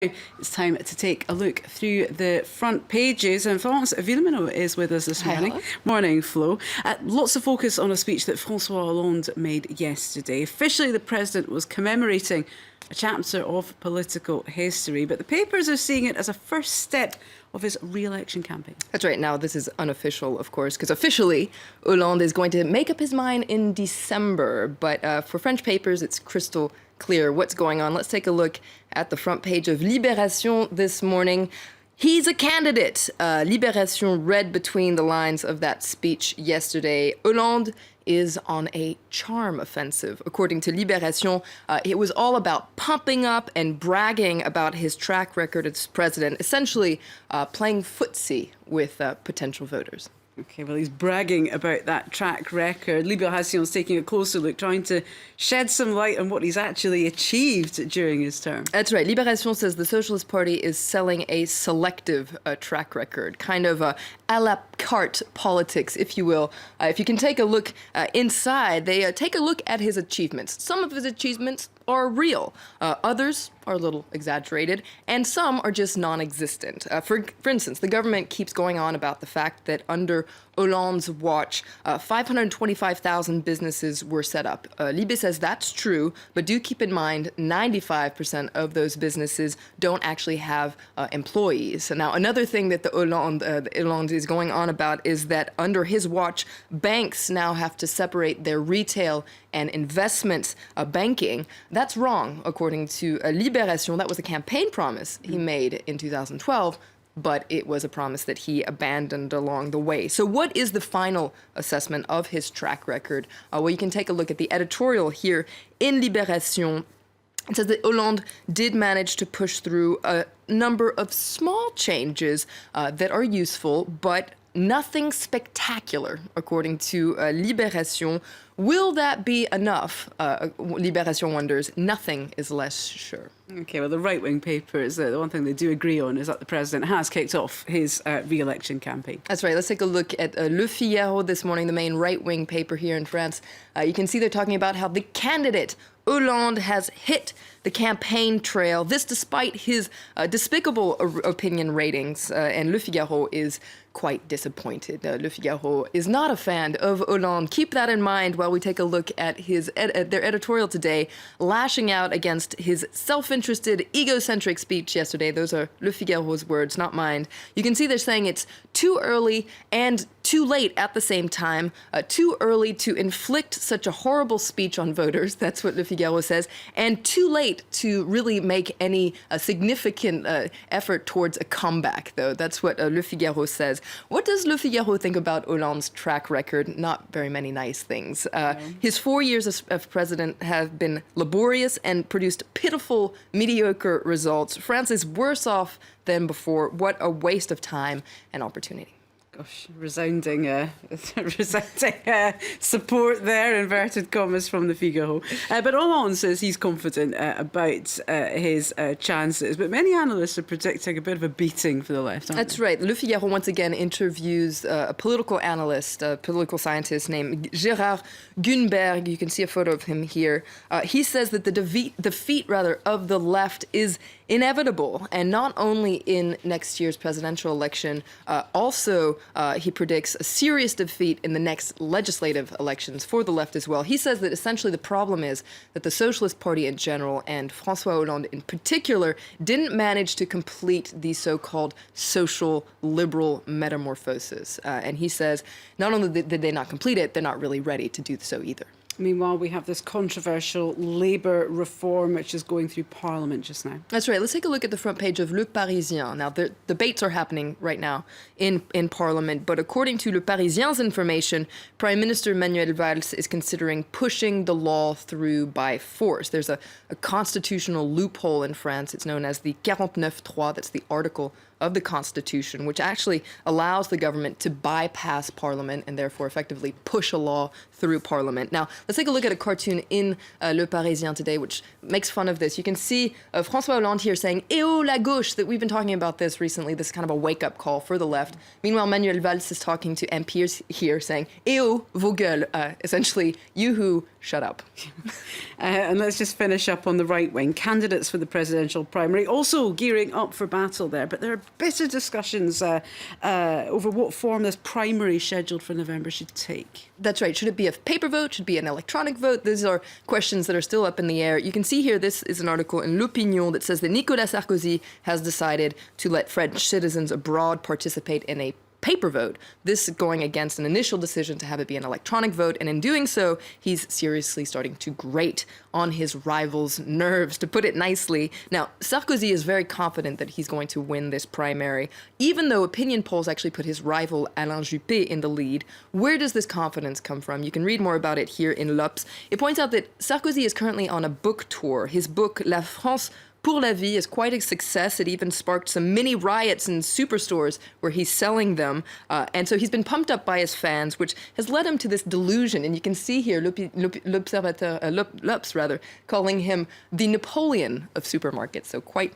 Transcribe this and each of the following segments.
It's time to take a look through the front pages, and Florence Villamino is with us this morning. Hi. Morning, Flo. Lots of focus on a speech that François Hollande made yesterday. Officially, the president was commemorating a chapter of political history, but the papers are seeing it as a first step of his re-election campaign. That's right. Now, this is unofficial, of course, because officially, Hollande is going to make up his mind in December. But for French papers, it's crystal clear what's going on. Let's take a look at the front page of Libération this morning. He's a candidate. Libération read between the lines of that speech yesterday. Hollande is on a charm offensive. According to Libération, it was all about pumping up and bragging about his track record as president, essentially playing footsie with potential voters. Okay, well, he's bragging about that track record. Libération is taking a closer look, trying to shed some light on what he's actually achieved during his term. That's right. Libération says the Socialist Party is selling a selective track record, kind of a la carte politics, if you will. If you can take a look inside, they take a look at his achievements. Some of his achievements are real. Others are a little exaggerated, and some are just non-existent. For instance, the government keeps going on about the fact that under Hollande's watch, 525,000 businesses were set up. Libé says that's true, but do keep in mind 95% of those businesses don't actually have employees. So now, another thing that the Hollande is going on about is that under his watch, banks now have to separate their retail and investment banking. That's wrong, according to Libération. That was a campaign promise he made in 2012. But it was a promise that he abandoned along the way. So what is the final assessment of his track record? Well, you can take a look at the editorial here in Libération. It says that Hollande did manage to push through a number of small changes that are useful, but nothing spectacular, according to Libération. Will that be enough? Libération wonders. Nothing is less sure. Okay, well, the right-wing papers, the one thing they do agree on is that the president has kicked off his re-election campaign. That's right. Let's take a look at Le Figaro this morning, the main right-wing paper here in France. You can see they're talking about how the candidate Hollande has hit the campaign trail, this despite his despicable opinion ratings, and Le Figaro is quite disappointed. Le Figaro is not a fan of Hollande. Keep that in mind while we take a look at their editorial today, lashing out against his self-interested, egocentric speech yesterday. Those are Le Figaro's words, not mine. You can see they're saying it's too early and too late at the same time, too early to inflict such a horrible speech on voters, that's what Le Figaro says, and too late to really make any significant effort towards a comeback, though. That's what Le Figaro says. What does Le Figaro think about Hollande's track record? Not very many nice things. His 4 years as president have been laborious and produced pitiful, mediocre results. France is worse off than before. What a waste of time and opportunity. Gosh, resounding support there, inverted commas, from the Figaro. But Hollande says he's confident about his chances. But many analysts are predicting a bit of a beating for the left, aren't That's right. Le Figaro once again interviews a political analyst, a political scientist named Gérard Gunberg. You can see a photo of him here. He says that the defeat of the left is inevitable, and not only in next year's presidential election, also he predicts a serious defeat in the next legislative elections for the left as well. He says that essentially the problem is that the Socialist Party in general, and François Hollande in particular, didn't manage to complete the so-called social liberal metamorphosis. And he says not only did they not complete it, they're not really ready to do so either. Meanwhile, we have this controversial labour reform which is going through Parliament just now. That's right. Let's take a look at the front page of Le Parisien. Now, the debates are happening right now in Parliament, but according to Le Parisien's information, Prime Minister Manuel Valls is considering pushing the law through by force. There's a constitutional loophole in France. It's known as the 49.3. That's the article of the Constitution, which actually allows the government to bypass Parliament and therefore effectively push a law through Parliament. Now, let's take a look at a cartoon in Le Parisien today, which makes fun of this. You can see François Hollande here saying, "Eh oh, la gauche," that we've been talking about this recently, this kind of a wake-up call for the left. Meanwhile, Manuel Valls is talking to MPs here saying, "Eh oh, vos gueules," essentially, you who shut up. And let's just finish up on the right wing. Candidates for the presidential primary also gearing up for battle there, but there are bitter discussions over what form this primary scheduled for November should take. That's right. Should it be a paper vote? Should it be an electronic vote? These are questions that are still up in the air. You can see here, this is an article in L'Opinion that says that Nicolas Sarkozy has decided to let French citizens abroad participate in a paper vote. This going against an initial decision to have it be an electronic vote, and in doing so, he's seriously starting to grate on his rival's nerves, to put it nicely. Now, Sarkozy is very confident that he's going to win this primary, even though opinion polls actually put his rival Alain Juppé in the lead. Where does this confidence come from? You can read more about it here in L'Obs. It points out that Sarkozy is currently on a book tour. His book, La France pour la vie, is quite a success. It even sparked some mini riots in superstores where he's selling them. And so he's been pumped up by his fans, which has led him to this delusion. And you can see here L'Obs calling him the Napoleon of supermarkets. So quite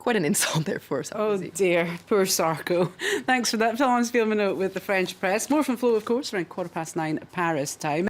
an insult there for Sarkozy. Oh dear, poor Sarko. Thanks for that. Florence Spielmann with the French press. More from Flo, of course, around 9:15 Paris time.